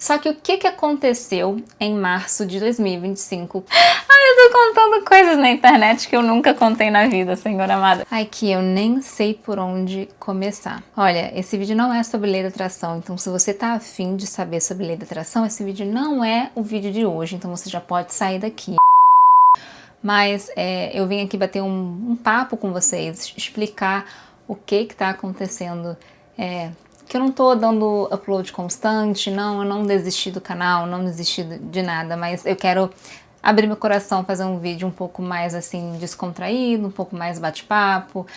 Só que o que aconteceu em março de 2025? Ai, eu tô contando coisas na internet que eu nunca contei na vida, Senhor amado. Ai, que eu nem sei por onde começar. Olha, esse vídeo não é sobre lei da atração, então se você tá afim de saber sobre lei da atração, esse vídeo não é o vídeo de hoje, então você já pode sair daqui. Mas eu vim aqui bater um papo com vocês, explicar o que tá acontecendo, que eu não tô dando upload constante, não, eu não desisti do canal, não desisti de nada, mas eu quero abrir meu coração, fazer um vídeo um pouco mais assim descontraído, um pouco mais bate-papo.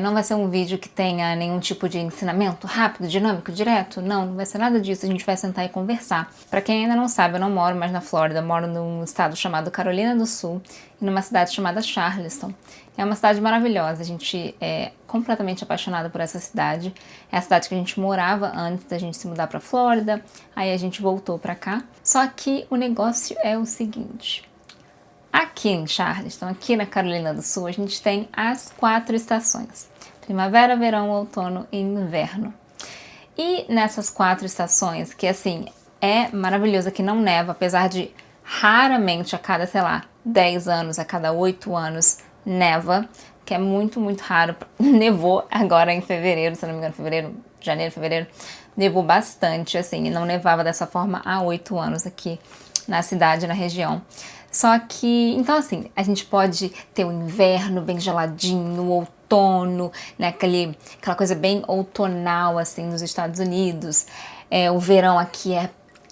Não vai ser um vídeo que tenha nenhum tipo de ensinamento rápido, dinâmico, direto, não vai ser nada disso, a gente vai sentar e conversar. Pra quem ainda não sabe, eu não moro mais na Flórida, eu moro num estado chamado Carolina do Sul e numa cidade chamada Charleston. É uma cidade maravilhosa, a gente é completamente apaixonada por essa cidade. É a cidade que a gente morava antes da gente se mudar pra Flórida, aí a gente voltou pra cá. Só que o negócio é o seguinte: aqui em Charleston, aqui na Carolina do Sul, a gente tem as 4 estações: primavera, verão, outono e inverno. E nessas 4 estações, que assim, é maravilhoso, que não neva, apesar de raramente a cada, sei lá, 10 anos, a cada 8 anos neva, que é muito, muito raro. Nevou agora em fevereiro, se não me engano, janeiro, fevereiro, nevou bastante, assim, e não nevava dessa forma há 8 anos aqui na cidade, na região. Só que, então assim, a gente pode ter o inverno bem geladinho, o outono, né, aquela coisa bem outonal, assim, nos Estados Unidos. O verão aqui é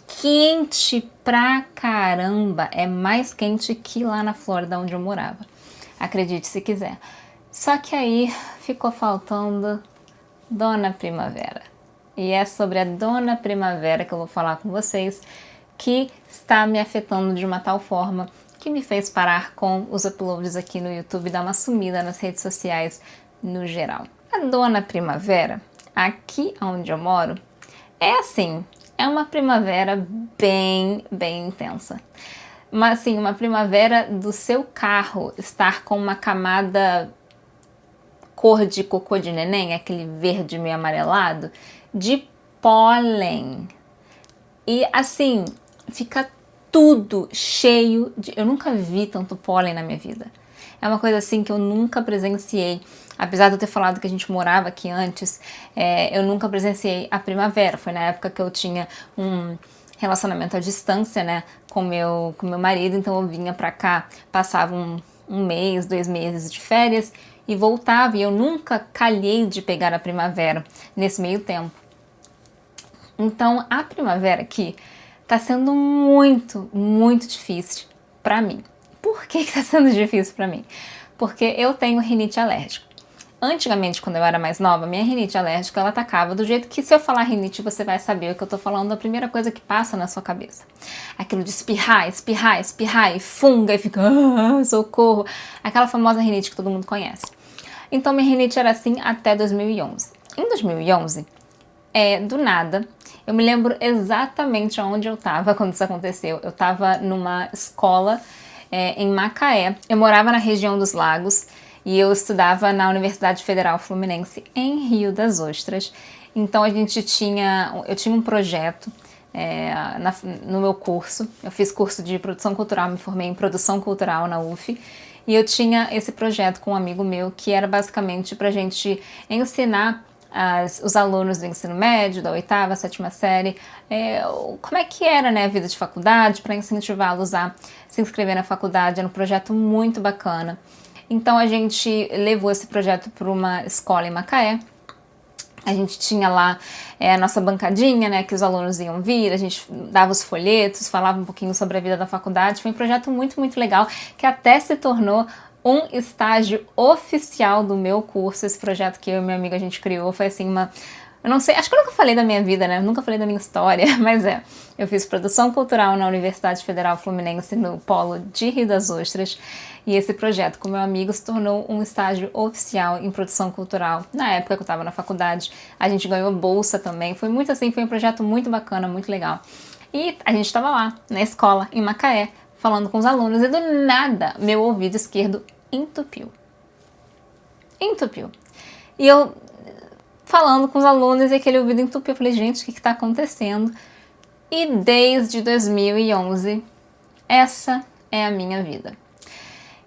quente pra caramba, é mais quente que lá na Flórida, onde eu morava. Acredite se quiser. Só que aí ficou faltando Dona Primavera. E é sobre a Dona Primavera que eu vou falar com vocês, que está me afetando de uma tal forma que me fez parar com os uploads aqui no YouTube e dar uma sumida nas redes sociais no geral. A Dona Primavera, aqui onde eu moro, é assim, é uma primavera bem, bem intensa. Mas assim, uma primavera do seu carro estar com uma camada cor de cocô de neném, aquele verde meio amarelado, de pólen. E assim, fica tudo cheio de... Eu nunca vi tanto pólen na minha vida. É uma coisa assim que eu nunca presenciei. Apesar de eu ter falado que a gente morava aqui antes, eu nunca presenciei a primavera. Foi na época que eu tinha um relacionamento à distância, né, com meu marido. Então eu vinha pra cá, passava um mês, 2 meses de férias e voltava. E eu nunca calhei de pegar a primavera nesse meio tempo. Então a primavera aqui tá sendo muito, muito difícil pra mim. Por que tá sendo difícil pra mim? Porque eu tenho rinite alérgica. Antigamente, quando eu era mais nova, minha rinite alérgica, ela atacava do jeito que, se eu falar rinite, você vai saber o que eu tô falando, a primeira coisa que passa na sua cabeça. Aquilo de espirrar, espirrar, espirrar, e funga, e fica, socorro. Aquela famosa rinite que todo mundo conhece. Então, minha rinite era assim até 2011. Em 2011, do nada, eu me lembro exatamente onde eu tava quando isso aconteceu. Eu tava numa escola em Macaé. Eu morava na região dos Lagos e eu estudava na Universidade Federal Fluminense em Rio das Ostras. Então eu tinha um projeto no meu curso. Eu fiz curso de produção cultural, me formei em produção cultural na UF. E eu tinha esse projeto com um amigo meu que era basicamente pra gente ensinar os alunos do ensino médio, da 8ª, 7ª série, como é que era, né, a vida de faculdade, para incentivá-los a se inscrever na faculdade. Era um projeto muito bacana. Então a gente levou esse projeto para uma escola em Macaé. A gente tinha lá a nossa bancadinha, né, que os alunos iam vir, a gente dava os folhetos, falava um pouquinho sobre a vida da faculdade. Foi um projeto muito, muito legal, que até se tornou um estágio oficial do meu curso. Esse projeto que eu e minha amiga a gente criou foi assim eu não sei, acho que eu nunca falei da minha vida, né? Eu nunca falei da minha história, mas eu fiz produção cultural na Universidade Federal Fluminense, no polo de Rio das Ostras, e esse projeto com meu amigo se tornou um estágio oficial em produção cultural. Na época que eu estava na faculdade, a gente ganhou bolsa também, foi muito assim, foi um projeto muito bacana, muito legal. E a gente estava lá, na escola, em Macaé, falando com os alunos, e do nada, meu ouvido esquerdo entupiu. E eu falando com os alunos e aquele ouvido entupiu. Eu falei, gente, o que está acontecendo? E desde 2011, essa é a minha vida.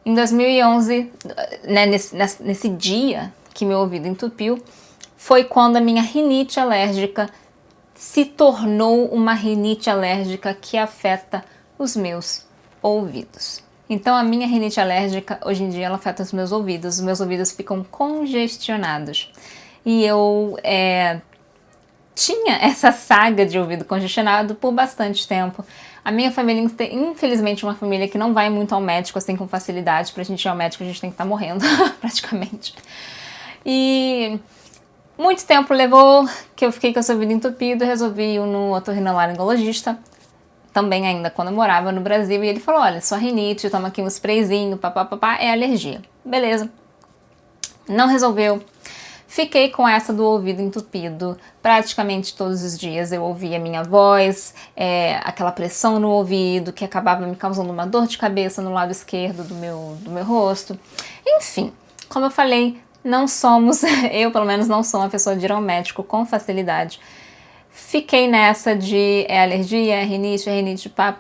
Em 2011, né, nesse dia que meu ouvido entupiu, foi quando a minha rinite alérgica se tornou uma rinite alérgica que afeta os meus ouvidos. Então a minha rinite alérgica, hoje em dia, ela afeta os meus ouvidos ficam congestionados. E eu tinha essa saga de ouvido congestionado por bastante tempo. A minha família, infelizmente, é uma família que não vai muito ao médico assim com facilidade. Pra gente ir ao médico, a gente tem que estar morrendo, praticamente. E muito tempo levou que eu fiquei com esse ouvido entupido, resolvi ir no otorrinolaringologista, também ainda quando eu morava no Brasil, e ele falou, olha, sua rinite, toma aqui um sprayzinho, papapá, é alergia. Beleza. Não resolveu. Fiquei com essa do ouvido entupido praticamente todos os dias. Eu ouvia minha voz, aquela pressão no ouvido que acabava me causando uma dor de cabeça no lado esquerdo do meu rosto. Enfim, como eu falei, não somos, eu pelo menos não sou uma pessoa de ir ao médico com facilidade. Fiquei nessa de alergia, rinite, pá,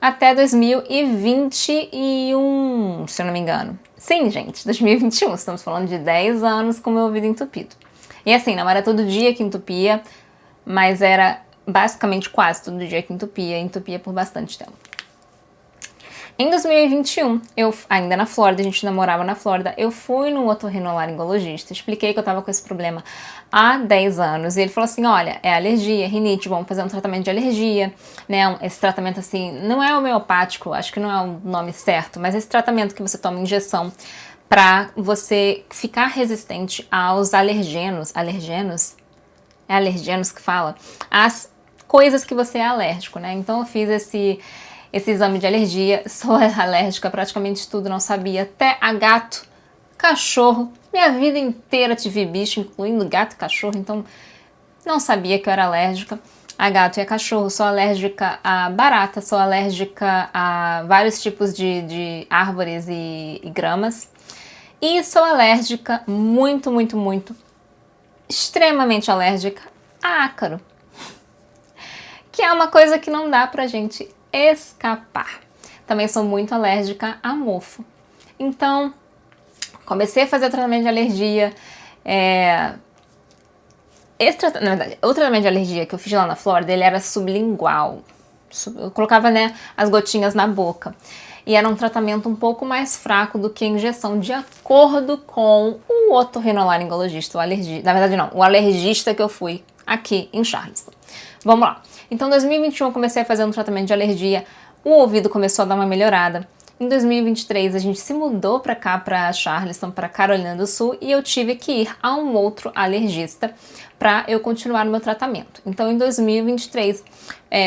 até 2021, se eu não me engano. Sim, gente, 2021, estamos falando de 10 anos com meu ouvido entupido. E assim, não era todo dia que entupia, mas era basicamente quase todo dia que entupia por bastante tempo. Em 2021, eu ainda na Flórida, a gente namorava na Flórida, eu fui no otorrinolaringologista, expliquei que eu tava com esse problema há 10 anos, e ele falou assim, olha, é alergia, rinite, vamos fazer um tratamento de alergia, né, esse tratamento assim, não é homeopático, acho que não é o nome certo, mas esse tratamento que você toma injeção pra você ficar resistente aos alergenos, é alergenos que fala, as coisas que você é alérgico, né, então eu fiz esse exame de alergia, sou alérgica a praticamente tudo, não sabia, até a gato, cachorro, minha vida inteira tive bicho, incluindo gato e cachorro, então não sabia que eu era alérgica a gato e a cachorro, sou alérgica a barata, sou alérgica a vários tipos de árvores e gramas, e sou alérgica, muito, extremamente alérgica a ácaro, que é uma coisa que não dá pra gente escapar. Também sou muito alérgica a mofo. Então, comecei a fazer o tratamento de alergia. Na verdade, o tratamento de alergia que eu fiz lá na Flórida, ele era sublingual. Eu colocava, né, as gotinhas na boca. E era um tratamento um pouco mais fraco do que a injeção, de acordo com o otorrinolaringologista, o alergista que eu fui aqui em Charleston. Vamos lá. Então, em 2021 eu comecei a fazer um tratamento de alergia, o ouvido começou a dar uma melhorada. Em 2023 a gente se mudou para cá, para Charleston, para Carolina do Sul, e eu tive que ir a um outro alergista para eu continuar o meu tratamento. Então, em 2023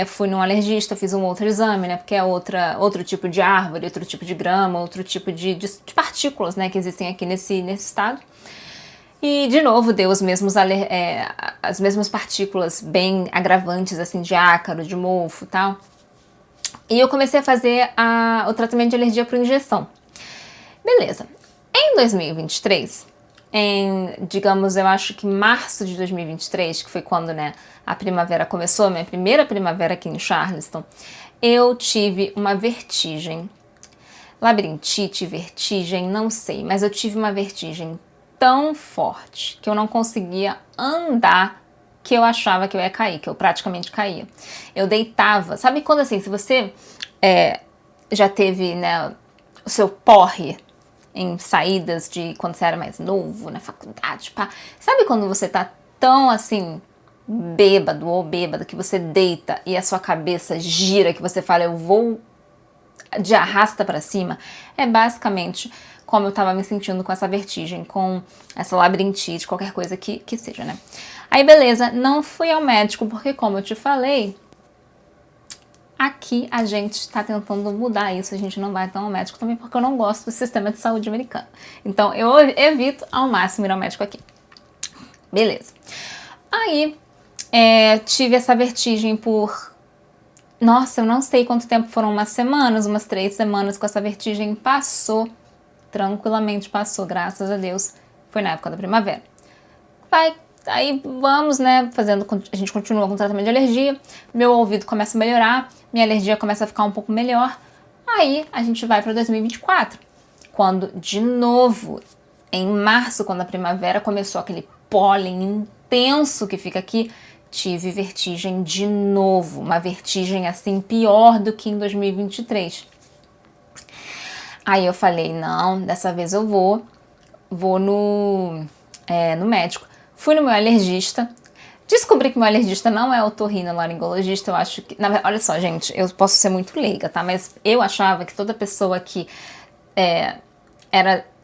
fui num alergista, fiz um outro exame, né, porque é outro tipo de árvore, outro tipo de grama, outro tipo de partículas, né, que existem aqui nesse estado. E, de novo, deu as mesmas partículas bem agravantes, assim, de ácaro, de mofo e tal. E eu comecei a fazer o tratamento de alergia por injeção. Beleza. Em 2023, digamos, eu acho que março de 2023, que foi quando, né, a primavera começou, minha primeira primavera aqui em Charleston, eu tive uma vertigem. Labirintite, vertigem, não sei, mas eu tive uma vertigem tão forte que eu não conseguia andar, que eu achava que eu ia cair, que eu praticamente caía. Eu deitava, sabe quando assim, se você já teve, né, o seu porre em saídas de quando você era mais novo, na faculdade, pá, sabe quando você tá tão assim, bêbado ou bêbada, que você deita e a sua cabeça gira, que você fala, eu vou de arrasta pra cima? É basicamente como eu tava me sentindo com essa vertigem, com essa labirintite, qualquer coisa que seja, né? Aí, beleza, não fui ao médico, porque como eu te falei, aqui a gente tá tentando mudar isso, a gente não vai tão ao médico também, porque eu não gosto do sistema de saúde americano. Então, eu evito ao máximo ir ao médico aqui. Beleza. Aí, tive essa vertigem por... Nossa, eu não sei quanto tempo, foram umas 3 semanas com essa vertigem, passou, tranquilamente passou, graças a Deus, foi na época da primavera. Vai aí vamos, né, a gente continua com o tratamento de alergia, meu ouvido começa a melhorar, minha alergia começa a ficar um pouco melhor, aí a gente vai para 2024, quando, de novo, em março, quando a primavera começou, aquele pólen intenso que fica aqui, tive vertigem de novo, uma vertigem assim pior do que em 2023. Aí eu falei, não, dessa vez eu vou no médico. Fui no meu alergista, descobri que meu alergista não é otorrinolaringologista, eu acho que... olha só, gente, eu posso ser muito leiga, tá? Mas eu achava que toda pessoa que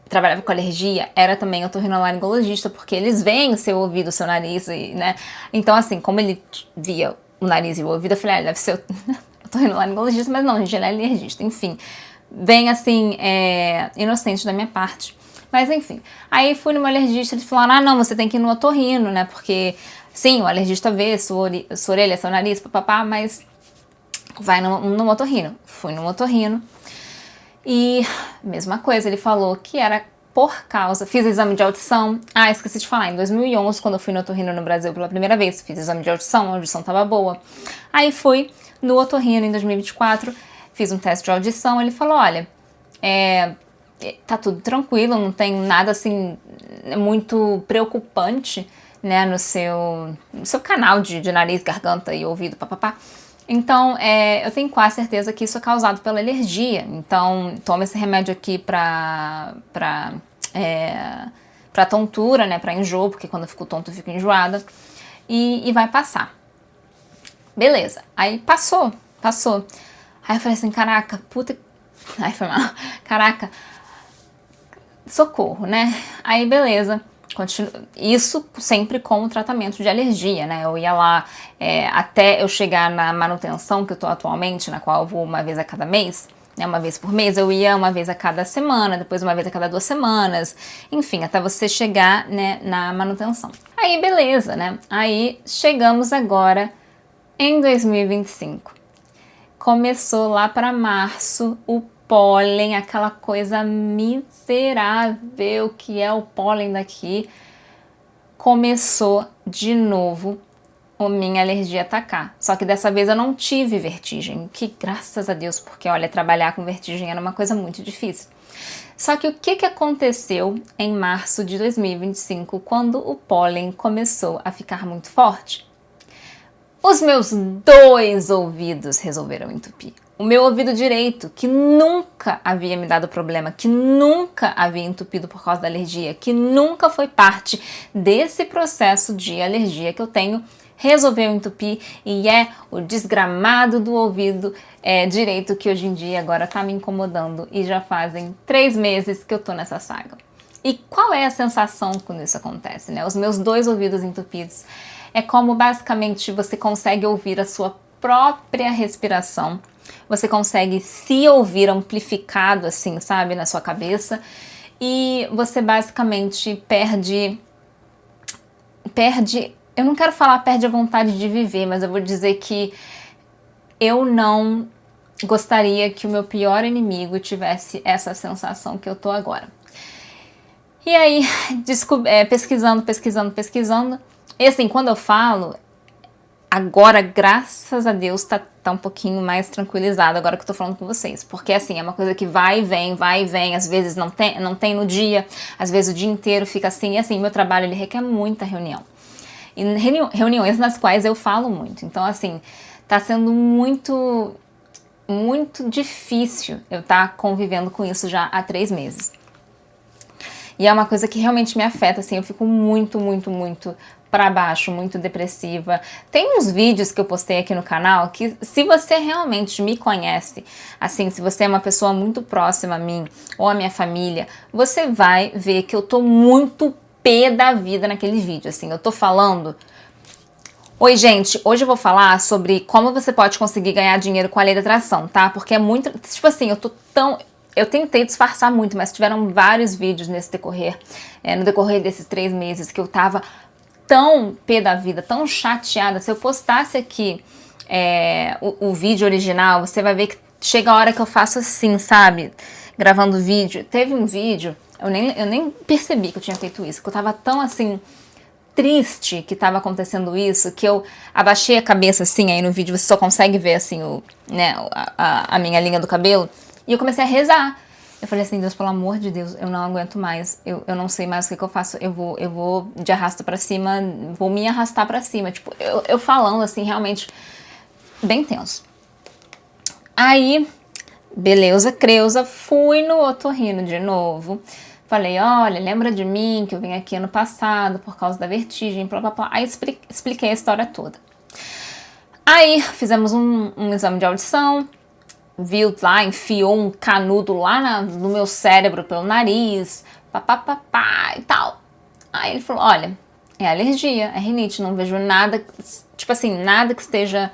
trabalhava com alergia era também otorrinolaringologista, porque eles veem o seu ouvido, o seu nariz, né? Então, assim, como ele via o nariz e o ouvido, eu falei, ele deve ser otorrinolaringologista, mas não, gente, ele é alergista, enfim. Bem, assim, inocente da minha parte. Mas, enfim. Aí fui no meu alergista, eles falaram, não, você tem que ir no otorrino, né? Porque, sim, o alergista vê sua orelha, seu nariz, papapá, mas vai no otorrino. Fui no otorrino. E, mesma coisa, ele falou que era por causa... Fiz exame de audição. Esqueci de falar, em 2011, quando eu fui no otorrino no Brasil pela primeira vez, fiz exame de audição, a audição tava boa. Aí fui no otorrino em 2024, fiz um teste de audição, ele falou, olha, tá tudo tranquilo, não tem nada assim muito preocupante, né, no seu canal de nariz, garganta e ouvido, papapá. Então, eu tenho quase certeza que isso é causado pela alergia. Então, toma esse remédio aqui pra tontura, né, pra enjoo, porque quando eu fico tonto eu fico enjoada, e vai passar. Beleza, aí passou. Aí eu falei assim, caraca, puta... Aí foi mal. Caraca, socorro, né? Aí beleza, isso sempre com o tratamento de alergia, né? Eu ia lá até eu chegar na manutenção que eu tô atualmente, na qual eu vou uma vez a cada mês, né? Uma vez por mês, eu ia uma vez a cada semana, depois uma vez a cada 2 semanas, enfim, até você chegar, né, na manutenção. Aí beleza, né? Aí chegamos agora em 2025. Começou lá para março o pólen, aquela coisa miserável que é o pólen daqui, começou de novo a minha alergia atacar. Só que dessa vez eu não tive vertigem, que graças a Deus, porque olha, trabalhar com vertigem era uma coisa muito difícil. Só que o que aconteceu em março de 2025, quando o pólen começou a ficar muito forte? Os meus 2 ouvidos resolveram entupir. O meu ouvido direito, que nunca havia me dado problema, que nunca havia entupido por causa da alergia, que nunca foi parte desse processo de alergia que eu tenho, resolveu entupir e é o desgramado do ouvido direito que hoje em dia agora tá me incomodando e já fazem 3 meses que eu tô nessa saga. E qual é a sensação quando isso acontece, né? Os meus 2 ouvidos entupidos. É como basicamente você consegue ouvir a sua própria respiração, você consegue se ouvir amplificado assim, sabe, na sua cabeça, e você basicamente perde, eu não quero falar perde a vontade de viver, mas eu vou dizer que eu não gostaria que o meu pior inimigo tivesse essa sensação que eu tô agora. E aí, pesquisando, e assim, quando eu falo, agora, graças a Deus, tá um pouquinho mais tranquilizado agora que eu tô falando com vocês. Porque assim, é uma coisa que vai e vem, às vezes não tem no dia, às vezes o dia inteiro fica assim. E assim, meu trabalho, ele requer muita reunião. E reuniões nas quais eu falo muito. Então assim, tá sendo muito difícil eu estar convivendo com isso já há 3 meses. E é uma coisa que realmente me afeta, assim, eu fico muito pra baixo, muito depressiva. Tem uns vídeos que eu postei aqui no canal que, se você realmente me conhece, assim, se você é uma pessoa muito próxima a mim ou a minha família, você vai ver que eu tô muito pé da vida naquele vídeo, assim, eu tô falando... Oi, gente, hoje eu vou falar sobre como você pode conseguir ganhar dinheiro com a lei da atração, tá? Porque é muito... Tipo assim, eu tentei disfarçar muito, mas tiveram vários vídeos nesse decorrer, no decorrer desses 3 meses, que eu tava tão pé da vida, tão chateada. Se eu postasse aqui o vídeo original, você vai ver que chega a hora que eu faço assim, sabe? Gravando vídeo. Teve um vídeo, eu nem percebi que eu tinha feito isso, que eu tava tão assim, triste que tava acontecendo isso, que eu abaixei a cabeça assim, aí no vídeo você só consegue ver assim a minha linha do cabelo, e eu comecei a rezar. Eu falei assim, Deus, pelo amor de Deus, eu não aguento mais, eu não sei mais o que eu faço, eu vou de arrasto pra cima, vou me arrastar pra cima, tipo, eu falando assim, realmente, bem tenso. Aí, beleza, Creuza, fui no otorrino de novo, falei, olha, lembra de mim que eu vim aqui ano passado por causa da vertigem, blá blá blá, aí expliquei a história toda. Aí, fizemos um exame de audição, viu lá, enfiou um canudo lá no meu cérebro pelo nariz, papapá e tal. Aí ele falou, olha, é alergia, é rinite, não vejo nada, tipo assim, nada que esteja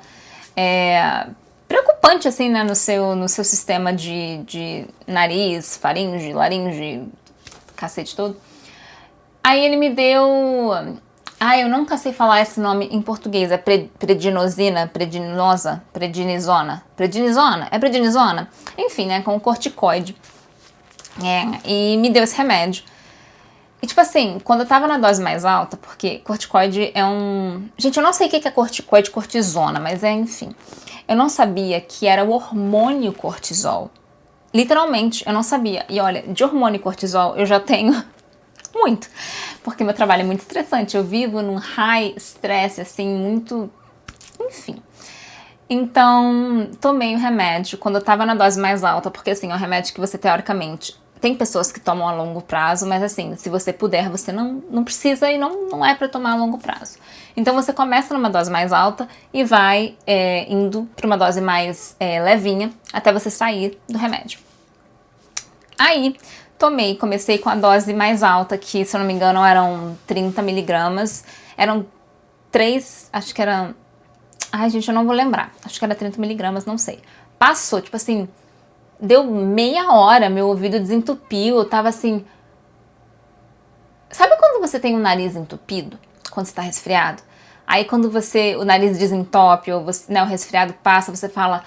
preocupante assim, né, no seu sistema de nariz, faringe, laringe, cacete todo. Aí ele me deu... eu nunca sei falar esse nome em português. É prednisona? É prednisona? Enfim, né, com corticoide. E me deu esse remédio. E tipo assim, quando eu tava na dose mais alta, porque corticoide é um... Gente, eu não sei o que é corticoide, cortisona, mas enfim. Eu não sabia que era o hormônio cortisol. Literalmente, eu não sabia. E olha, de hormônio cortisol eu já tenho muito, porque meu trabalho é muito estressante, eu vivo num high stress, assim, muito... Enfim. Então, tomei o remédio quando eu tava na dose mais alta, porque assim, é um remédio que você teoricamente... Tem pessoas que tomam a longo prazo, mas assim, se você puder, você não precisa e não é pra tomar a longo prazo. Então você começa numa dose mais alta e vai indo pra uma dose mais levinha até você sair do remédio. Aí, comecei com a dose mais alta, que se eu não me engano eram 30 miligramas, eram 3, acho que era... Ai, gente, eu não vou lembrar, acho que era 30 miligramas, não sei. Passou, tipo assim, deu meia hora, meu ouvido desentupiu, eu tava assim... Sabe quando você tem o nariz entupido? Quando você tá resfriado? Aí quando o nariz desentope, ou você, né, o resfriado passa, você fala...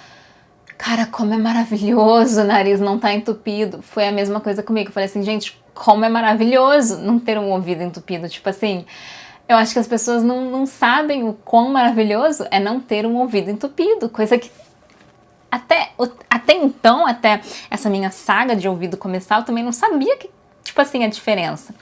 Cara, como é maravilhoso o nariz não tá entupido. Foi a mesma coisa comigo. Eu falei assim, gente, como é maravilhoso não ter um ouvido entupido. Tipo assim, eu acho que as pessoas não sabem o quão maravilhoso é não ter um ouvido entupido. Coisa que até então, até essa minha saga de ouvido começar, eu também não sabia que, tipo assim, a diferença.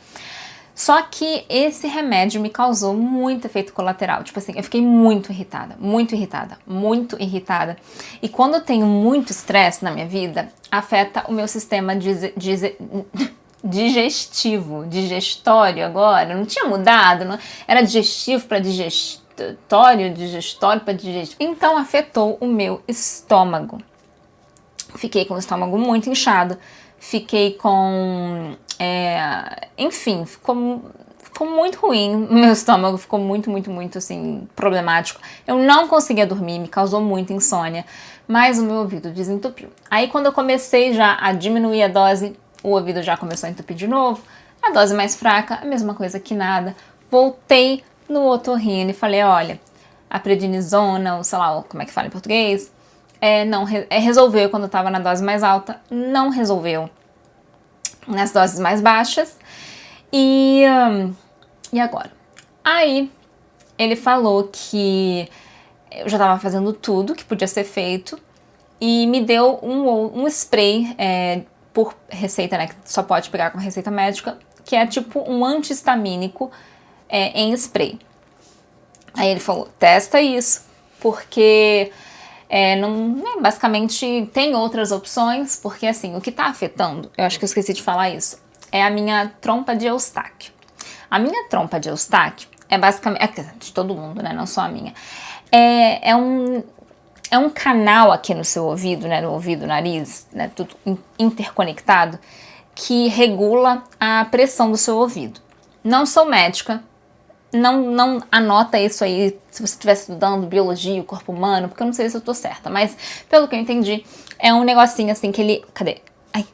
Só que esse remédio me causou muito efeito colateral. Tipo assim, eu fiquei muito irritada, muito irritada, muito irritada. E quando eu tenho muito estresse na minha vida, afeta o meu sistema digestivo, digestório agora. Não tinha mudado, não, era digestivo para digestório, digestório para digestivo. Então afetou o meu estômago. Fiquei com o estômago muito inchado, fiquei com... enfim, ficou muito ruim, meu estômago ficou muito, assim, problemático. Eu não conseguia dormir, me causou muita insônia, mas o meu ouvido desentupiu. Aí quando eu comecei já a diminuir a dose, o ouvido já começou a entupir de novo, a dose mais fraca, a mesma coisa que nada. Voltei no otorrino e falei, olha, a prednisona, ou sei lá, como é que fala em português, resolveu quando eu tava na dose mais alta, não resolveu nas doses mais baixas. E agora? Aí ele falou que eu já estava fazendo tudo que podia ser feito e me deu um spray por receita, né, que só pode pegar com receita médica, que é tipo um anti-histamínico em spray. Aí ele falou, testa isso, porque basicamente tem outras opções, porque assim, o que tá afetando, eu acho que eu esqueci de falar isso, é a minha trompa de Eustáquio. A minha trompa de Eustáquio é basicamente, de todo mundo, né, não só a minha, é um canal aqui no seu ouvido, né, no ouvido, nariz, né, tudo interconectado, que regula a pressão do seu ouvido. Não sou médica, não anota isso aí se você estiver estudando biologia, o corpo humano, porque eu não sei se eu tô certa, mas pelo que eu entendi, é um negocinho assim que ele... Cadê? Ai,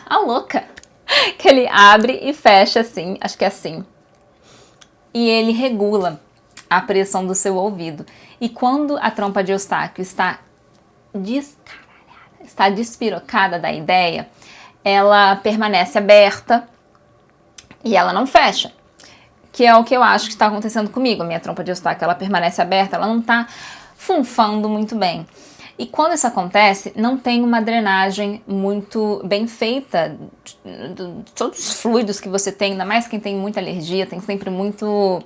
a louca! Que ele abre e fecha assim, acho que é assim. E ele regula a pressão do seu ouvido. E quando a trompa de Eustáquio está despirocada da ideia, ela permanece aberta e ela não fecha. que é o que eu acho que está acontecendo comigo. A minha trompa de Eustáquio, ela permanece aberta, ela não tá funfando muito bem. E quando isso acontece, não tem uma drenagem muito bem feita de todos os fluidos que você tem, ainda mais quem tem muita alergia, tem sempre muito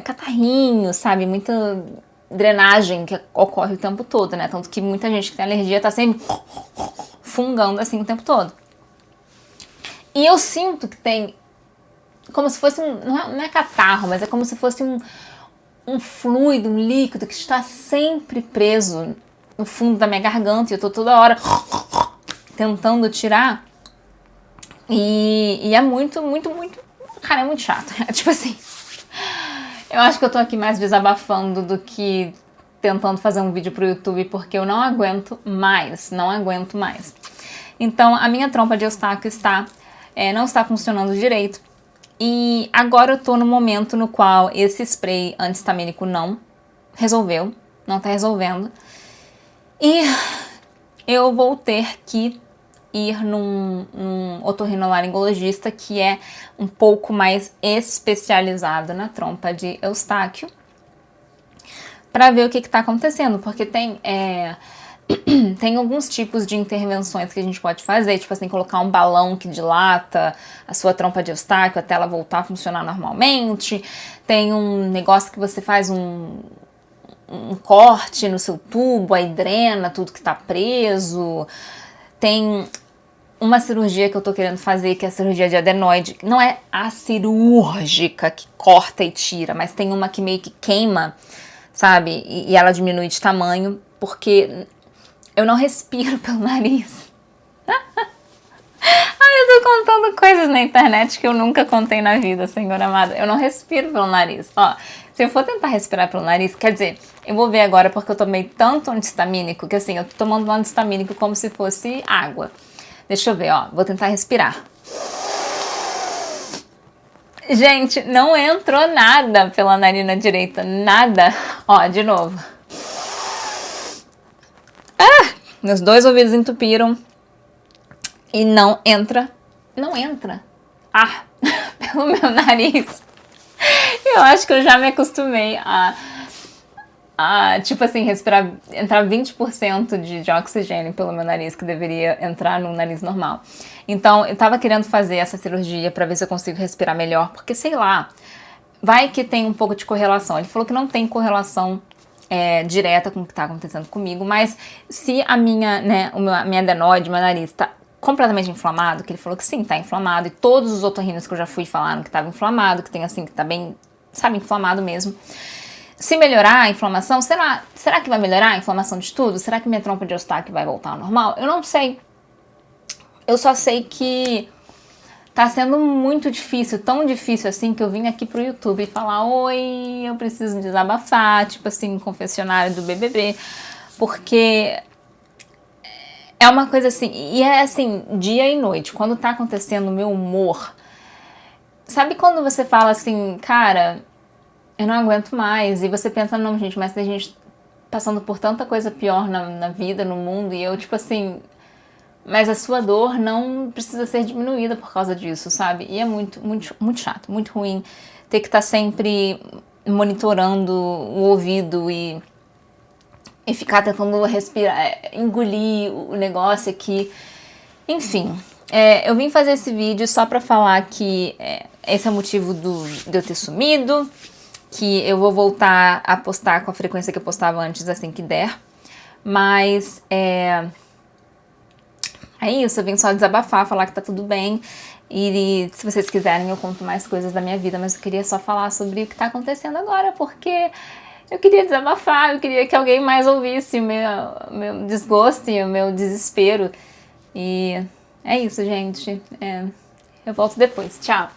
catarrinho, sabe? Muita drenagem que ocorre o tempo todo, né? Tanto que muita gente que tem alergia tá sempre fungando assim o tempo todo. E eu sinto que tem como se fosse não é catarro, mas é como se fosse um fluido, um líquido que está sempre preso no fundo da minha garganta e eu tô toda hora tentando tirar. E é muito, cara, é muito chato. É tipo assim, eu acho que eu tô aqui mais desabafando do que tentando fazer um vídeo pro YouTube, porque eu não aguento mais. Então, a minha trompa de Eustáquio não está funcionando direito. E agora eu tô no momento no qual esse spray anti-histamínico não tá resolvendo. E eu vou ter que ir num otorrinolaringologista que é um pouco mais especializado na trompa de Eustáquio para ver o que está acontecendo, porque tem alguns tipos de intervenções que a gente pode fazer, tipo assim, colocar um balão que dilata a sua trompa de Eustáquio até ela voltar a funcionar normalmente. Tem um negócio que você faz um corte no seu tubo, aí drena tudo que tá preso. Tem uma cirurgia que eu tô querendo fazer, que é a cirurgia de adenoide. Não é a cirúrgica que corta e tira, mas tem uma que meio que queima, sabe? E ela diminui de tamanho, porque eu não respiro pelo nariz. Eu tô contando coisas na internet que eu nunca contei na vida, Senhor amado. Eu não respiro pelo nariz. Ó, se eu for tentar respirar pelo nariz, quer dizer, eu vou ver agora porque eu tomei tanto anti-histamínico que assim, eu tô tomando um anti-histamínico como se fosse água. Deixa eu ver, ó, vou tentar respirar. Gente, não entrou nada pela narina direita, nada. Ó, de novo. Meus dois ouvidos entupiram e não entra ar pelo meu nariz. Eu acho que eu já me acostumei a tipo assim, entrar 20% de oxigênio pelo meu nariz, que deveria entrar no nariz normal. Então, eu tava querendo fazer essa cirurgia pra ver se eu consigo respirar melhor, porque sei lá, vai que tem um pouco de correlação. Ele falou que não tem correlação direta com o que tá acontecendo comigo, mas se a minha adenoide, meu nariz tá completamente inflamado, que ele falou que sim, tá inflamado, e todos os otorrinos que eu já fui falaram que tava inflamado, que tem assim, que tá bem, sabe, inflamado mesmo. Se melhorar a inflamação, será que vai melhorar a inflamação de tudo? Será que minha trompa de Eustáquio vai voltar ao normal? Eu não sei. Eu só sei que tá sendo muito difícil, tão difícil assim, que eu vim aqui pro YouTube falar: oi, eu preciso desabafar, tipo assim, confessionário do BBB, porque é uma coisa assim, e é assim, dia e noite, quando tá acontecendo o meu humor. Sabe quando você fala assim, cara, eu não aguento mais, e você pensa, não, gente, mas tem gente passando por tanta coisa pior na vida, no mundo, e eu, tipo assim, mas a sua dor não precisa ser diminuída por causa disso, sabe? E é muito chato, muito ruim ter que estar sempre monitorando o ouvido e ficar tentando respirar, engolir o negócio aqui. Enfim, eu vim fazer esse vídeo só pra falar que esse é o motivo de eu ter sumido, que eu vou voltar a postar com a frequência que eu postava antes, assim que der. Mas é isso, eu vim só desabafar, falar que tá tudo bem. E se vocês quiserem eu conto mais coisas da minha vida, mas eu queria só falar sobre o que tá acontecendo agora, porque eu queria desabafar, eu queria que alguém mais ouvisse o meu desgosto e o meu desespero. E é isso, gente. Eu volto depois. Tchau!